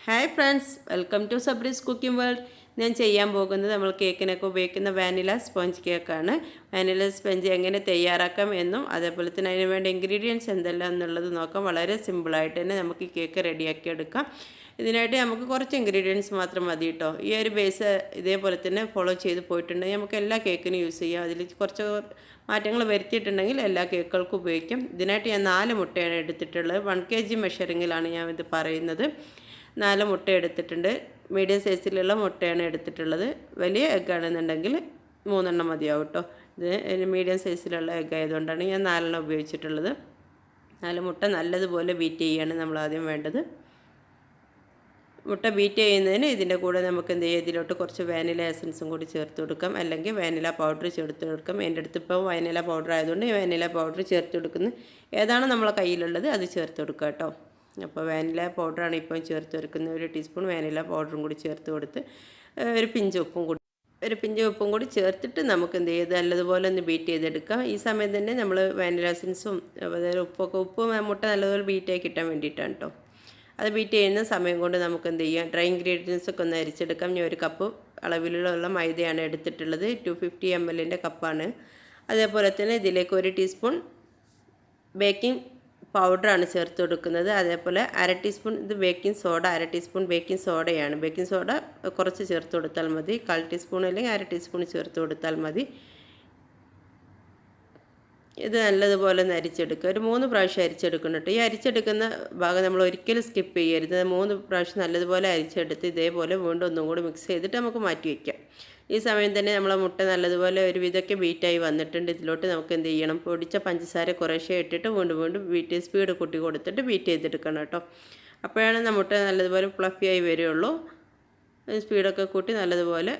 Hi friends, welcome to Sabri's cooking world. ഞാൻ ചെയ്യാൻ പോകുന്നത് നമ്മൾ കേക്കിനൊക്കെ ഉപയോഗിക്കുന്ന വാനില സ്പോഞ്ച് കേക്കാണ്. വാനില സ്പോഞ്ച് എങ്ങനെ തയ്യാറാക്കാം എന്നും അതേപോലെ തന്നെ അതിന് വേണ്ട ഇൻഗ്രീഡിയൻസ് എന്തെല്ലാം എന്നുള്ളത് നോക്കാം. വളരെ സിമ്പിളായിട്ട് തന്നെ നമുക്ക് ഈ കേക്ക് റെഡിയാക്കി എടുക്കാം. ഇതിനായിട്ട് നമുക്ക് കുറച്ച് ഇൻഗ്രീഡിയൻസ് മാത്രം മതി കേട്ടോ. ഈ ഒരു ബേസ് ഇതേപോലെ തന്നെ ഫോളോ ചെയ്ത് പോയിട്ടുണ്ടെങ്കിൽ നമുക്ക് എല്ലാ കേക്കിനും യൂസ് ചെയ്യാം. അതിൽ കുറച്ച് മാറ്റങ്ങൾ വരുത്തിയിട്ടുണ്ടെങ്കിൽ എല്ലാ കേക്കുകൾക്കും ഉപയോഗിക്കാം. ഇതിനായിട്ട് ഞാൻ 4 മുട്ടയാണ് എടുത്തിട്ടുള്ളത്. 1 kg മെഷറിങ്ങിലാണ് ഞാൻ ഇത് പറയുന്നത്. 4 മുട്ട എടുത്തിട്ടുണ്ട്. മീഡിയം സൈസിലുള്ള മുട്ടയാണ് എടുത്തിട്ടുള്ളത്. വലിയ എഗ്ഗ് ആണെന്നുണ്ടെങ്കിൽ 3 എണ്ണം മതിയാവും കേട്ടോ. ഇത് മീഡിയം സൈസിലുള്ള എഗ്ഗ് ആയതുകൊണ്ടാണ് ഞാൻ 4 എണ്ണം ഉപയോഗിച്ചിട്ടുള്ളത്. 4 മുട്ട നല്ലതുപോലെ ബീറ്റ് ചെയ്യുകയാണ് നമ്മൾ ആദ്യം വേണ്ടത്. മുട്ട ബീറ്റ് ചെയ്യുന്നതിന് ഇതിൻ്റെ കൂടെ നമുക്ക് എന്ത് ചെയ്യാം, ഇതിലോട്ട് കുറച്ച് വാനില എസൻസും കൂടി ചേർത്ത് കൊടുക്കാം, അല്ലെങ്കിൽ വാനില പൗഡർ ചേർത്ത് കൊടുക്കാം. എൻ്റെ അടുത്ത് ഇപ്പോൾ വാനില പൗഡർ ആയതുകൊണ്ട് വാനില പൗഡർ ചേർത്ത് കൊടുക്കുന്നത് ഏതാണ് നമ്മളെ കയ്യിലുള്ളത് അത് ചേർത്ത് കൊടുക്കുക കേട്ടോ. അപ്പോൾ വാനില പൗഡറാണ് ഇപ്പം ചേർത്ത് കൊടുക്കുന്നത്. 1 ടീസ്പൂൺ വാനില പൗഡറും കൂടി ചേർത്ത് കൊടുത്ത് ഒരു പിഞ്ച് ഉപ്പും കൂടി ചേർത്തിട്ട് നമുക്ക് എന്ത് ചെയ്ത് നല്ലതുപോലെ ഒന്ന് ബീറ്റ് ചെയ്തെടുക്കാം. ഈ സമയം തന്നെ നമ്മൾ വാനില എസൻസും അതായത് ഉപ്പ് മുട്ട നല്ലതുപോലെ ബീറ്റായി കിട്ടാൻ വേണ്ടിയിട്ടാണ് കേട്ടോ. അത് ബീറ്റ് ചെയ്യുന്ന സമയം കൊണ്ട് നമുക്ക് എന്ത് ചെയ്യാം, ഡ്രൈ ഇൻഗ്രീഡിയൻസ് ഒക്കെ ഒന്ന് അരിച്ചെടുക്കാം. ഞാൻ 1 കപ്പ് അളവിലുള്ള മൈദയാണ് എടുത്തിട്ടുള്ളത്. 250 ml കപ്പാണ്. അതേപോലെ തന്നെ ഇതിലേക്ക് 1 ടീസ്പൂൺ ബേക്കിംഗ് പൗഡറാണ് ചേർത്ത് കൊടുക്കുന്നത്. അതേപോലെ 1/2 ടീസ്പൂൺ ഇത് ബേക്കിംഗ് സോഡ, 1/2 ടീസ്പൂൺ ബേക്കിംഗ് സോഡയാണ്. ബേക്കിംഗ് സോഡ കുറച്ച് ചേർത്ത് കൊടുത്താൽ മതി. 1/4 ടീസ്പൂൺ അല്ലെങ്കിൽ 1/2 ടീസ്പൂൺ ചേർത്ത് കൊടുത്താൽ മതി. ഇത് നല്ലതുപോലെ ഒന്ന് അരിച്ചെടുക്കുക. ഒരു 3 പ്രാവശ്യം അരിച്ചെടുക്കണം കേട്ടോ. ഈ അരിച്ചെടുക്കുന്ന ഭാഗം നമ്മൾ ഒരിക്കലും സ്കിപ്പ് ചെയ്യരുത്. 3 പ്രാവശ്യം നല്ലതുപോലെ അരിച്ചെടുത്ത് ഇതേപോലെ വീണ്ടും ഒന്നും കൂടി മിക്സ് ചെയ്തിട്ട് നമുക്ക് മാറ്റി വയ്ക്കാം. ഈ സമയം തന്നെ നമ്മളെ മുട്ട നല്ലതുപോലെ ഒരു വിധമൊക്കെ ബീറ്റായി വന്നിട്ടുണ്ട്. ഇതിലോട്ട് നമുക്ക് എന്ത് ചെയ്യണം, പൊടിച്ച പഞ്ചസാര കുറേശ്ശെ ഇട്ടിട്ട് വീണ്ടും ബീറ്റ് സ്പീഡ് കൂട്ടി കൊടുത്തിട്ട് ബീറ്റ് ചെയ്തെടുക്കണം കേട്ടോ. അപ്പോഴാണ് മുട്ട നല്ലതുപോലെ ഫ്ലഫിയായി വരികയുള്ളൂ. സ്പീഡൊക്കെ കൂട്ടി നല്ലതുപോലെ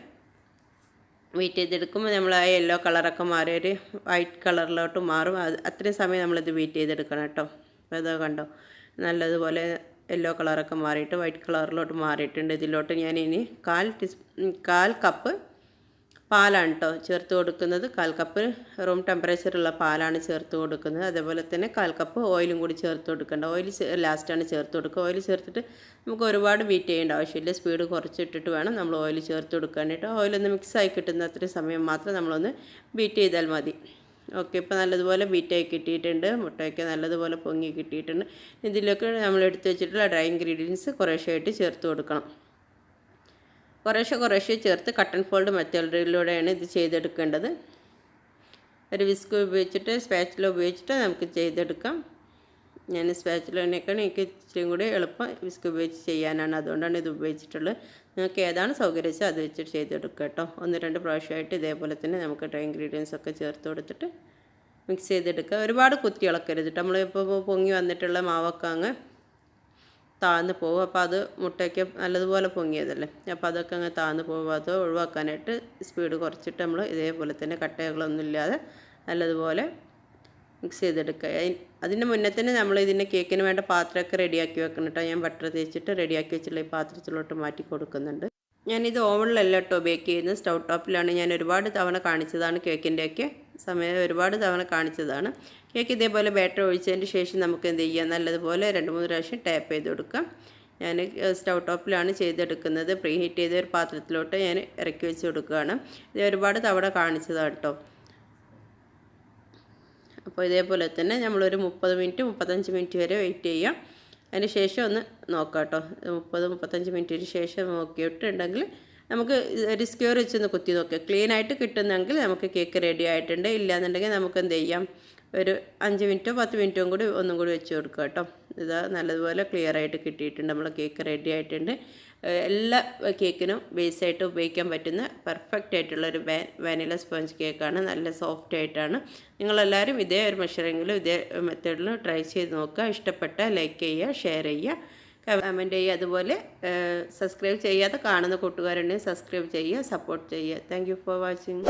ബീറ്റ് ചെയ്തെടുക്കുമ്പോൾ നമ്മൾ ആ യെല്ലോ കളറൊക്കെ മാറി ഒരു വൈറ്റ് കളറിലോട്ട് മാറും. അത്രയും സമയം നമ്മളിത് ബീറ്റ് ചെയ്തെടുക്കണം കേട്ടോ. അപ്പോൾ അത് കണ്ടോ, നല്ലതുപോലെ യെല്ലോ കളറൊക്കെ മാറിയിട്ട് വൈറ്റ് കളറിലോട്ട് മാറിയിട്ടുണ്ട്. ഇതിലോട്ട് ഞാൻ ഇനി 1/4 കപ്പ് പാലാണ് കേട്ടോ ചേർത്ത് കൊടുക്കുന്നത്. 1/4 കപ്പ് റൂം ടെമ്പറേച്ചറുള്ള പാലാണ് ചേർത്ത് കൊടുക്കുന്നത്. അതേപോലെ തന്നെ 1/4 കപ്പ് ഓയിലും കൂടി ചേർത്ത് കൊടുക്കേണ്ട. ഓയിൽ ലാസ്റ്റാണ് ചേർത്ത് കൊടുക്കുക. ഓയിൽ ചേർത്തിട്ട് നമുക്ക് ഒരുപാട് ബീറ്റ് ചെയ്യേണ്ട ആവശ്യമില്ല. സ്പീഡ് കുറച്ചിട്ടിട്ട് വേണം നമ്മൾ ഓയിൽ ചേർത്ത് കൊടുക്കാനായിട്ട്. ഓയിലൊന്ന് മിക്സായി കിട്ടുന്ന അത്രയും സമയം മാത്രം നമ്മളൊന്ന് ബീറ്റ് ചെയ്താൽ മതി. ഓക്കെ, ഇപ്പോൾ നല്ലതുപോലെ ബീറ്റായി കിട്ടിയിട്ടുണ്ട്. മുട്ടയൊക്കെ നല്ലതുപോലെ പൊങ്ങി കിട്ടിയിട്ടുണ്ട്. ഇതിലേക്ക് നമ്മൾ എടുത്ത് വെച്ചിട്ടുള്ള ഡ്രൈ ഇൻഗ്രീഡിയൻസ് കുറേശ്ശെയായിട്ട് ചേർത്ത് കൊടുക്കണം. കുറേശ്ശെ ചേർത്ത് കട്ട് ആൻഡ് ഫോൾഡ് മെത്തേഡിലൂടെയാണ് ഇത് ചെയ്തെടുക്കേണ്ടത്. ഒരു വിസ്ക് ഉപയോഗിച്ചിട്ട് സ്പാച്ചുല ഉപയോഗിച്ചിട്ട് നമുക്ക് ചെയ്തെടുക്കാം. ഞാൻ സ്പാച്ചുലനേക്കാണ് എനിക്ക് ഇച്ചിരി കൂടി എളുപ്പം വിസ്ക് ഉപയോഗിച്ച് ചെയ്യാനാണ്, അതുകൊണ്ടാണ് ഇത് ഉപയോഗിച്ചിട്ടുള്ളത്. നിങ്ങൾക്ക് ഏതാണ് സൗകര്യം അത് വെച്ചിട്ട് ചെയ്തെടുക്കുക കേട്ടോ. 1-2 പ്രാവശ്യമായിട്ട് ഇതേപോലെ തന്നെ നമുക്ക് ഡ്രൈ ഇൻഗ്രീഡിയൻസ് ഒക്കെ ചേർത്ത് കൊടുത്തിട്ട് മിക്സ് ചെയ്തെടുക്കുക. ഒരുപാട് കുത്തി ഇളക്കരുത്. നമ്മളിപ്പോൾ പൊങ്ങി വന്നിട്ടുള്ള മാവൊക്കെ അങ്ങ് താഴ്ന്നു പോകും. അപ്പോൾ അത് മുട്ടയ്ക്ക് നല്ലതുപോലെ പൊങ്ങിയതല്ലേ, അപ്പോൾ അതൊക്കെ അങ്ങ് താഴ്ന്നു പോകുമ്പോൾ അത് ഒഴിവാക്കാനായിട്ട് സ്പീഡ് കുറച്ചിട്ട് നമ്മൾ ഇതേപോലെ തന്നെ കട്ടകളൊന്നും ഇല്ലാതെ നല്ലതുപോലെ മിക്സ് ചെയ്തെടുക്കുക. അതിൻ്റെ മുന്നേ തന്നെ നമ്മൾ ഇതിൻ്റെ കേക്കിന് വേണ്ട പാത്രമൊക്കെ റെഡിയാക്കി വെക്കണം കേട്ടോ. ഞാൻ ബട്ടർ തേച്ചിട്ട് റെഡിയാക്കി വെച്ചിട്ടുള്ള ഈ പാത്രത്തിലോട്ട് മാറ്റി കൊടുക്കുന്നുണ്ട്. ഞാനിത് ഓവനിലല്ല കേട്ടോ ബേക്ക് ചെയ്യുന്നത്, സ്റ്റൗ ടോപ്പിലാണ്. ഞാൻ ഒരുപാട് തവണ കാണിച്ചതാണ് കേക്കിൻ്റെയൊക്കെ സമയം, ഒരുപാട് തവണ കാണിച്ചതാണ്. കേക്ക് ഇതേപോലെ ബാറ്റർ ഒഴിച്ചതിന് ശേഷം നമുക്ക് എന്ത് ചെയ്യാം, നല്ലതുപോലെ 2-3 പ്രാവശ്യം ടാപ്പ് ചെയ്ത് കൊടുക്കാം. ഞാൻ സ്റ്റൗ ടോപ്പിലാണ് ചെയ്തെടുക്കുന്നത്. പ്രീ ഹീറ്റ് ചെയ്ത ഒരു പാത്രത്തിലോട്ട് ഞാൻ ഇറക്കി വെച്ച് കൊടുക്കുകയാണ്. ഇത് ഒരുപാട് തവണ കാണിച്ചതാണ് കേട്ടോ. അപ്പോൾ ഇതേപോലെ തന്നെ നമ്മളൊരു 30-35 മിനിറ്റ് വരെ വെയിറ്റ് ചെയ്യാം. അതിന് ശേഷം ഒന്ന് നോക്കാം കേട്ടോ. 30-35 മിനിറ്റിന് ശേഷം നോക്കിയിട്ടുണ്ടെങ്കിൽ നമുക്ക് ഒരു സ്ക്വയർ വെച്ചൊന്ന് കുത്തി നോക്കാം. ക്ലീനായിട്ട് കിട്ടുന്നെങ്കിൽ നമുക്ക് കേക്ക് റെഡി ആയിട്ടുണ്ട്. ഇല്ലയെന്നുണ്ടെങ്കിൽ നമുക്ക് എന്ത് ചെയ്യാം, ഒരു 5 മിനിറ്റോ 10 മിനിറ്റോ കൂടി ഒന്നും കൂടി വെച്ച് കൊടുക്കുക കേട്ടോ. ഇത് നല്ലതുപോലെ ക്ലിയർ ആയിട്ട് കിട്ടിയിട്ടുണ്ട്. നമ്മൾ കേക്ക് റെഡി ആയിട്ടുണ്ട്. എല്ലാ കേക്കിനും ബേസായിട്ട് ഉപയോഗിക്കാൻ പറ്റുന്ന പെർഫെക്റ്റ് ആയിട്ടുള്ളൊരു വാനില സ്പോഞ്ച് കേക്കാണ്. നല്ല സോഫ്റ്റ് ആയിട്ടാണ്. നിങ്ങളെല്ലാവരും ഇതേ ഒരു മെഷറിങ്ങിലും ഇതേ മെത്തേഡിലും ട്രൈ ചെയ്ത് നോക്കുക. ഇഷ്ടപ്പെട്ട ലൈക്ക് ചെയ്യുക, ഷെയർ ചെയ്യുക, കമൻറ്റ് ചെയ്യുക. അതുപോലെ സബ്സ്ക്രൈബ് ചെയ്യാതെ കാണുന്ന കൂട്ടുകാരുണ്ടെങ്കിൽ സബ്സ്ക്രൈബ് ചെയ്യുക, സപ്പോർട്ട് ചെയ്യുക. Thank you for watching.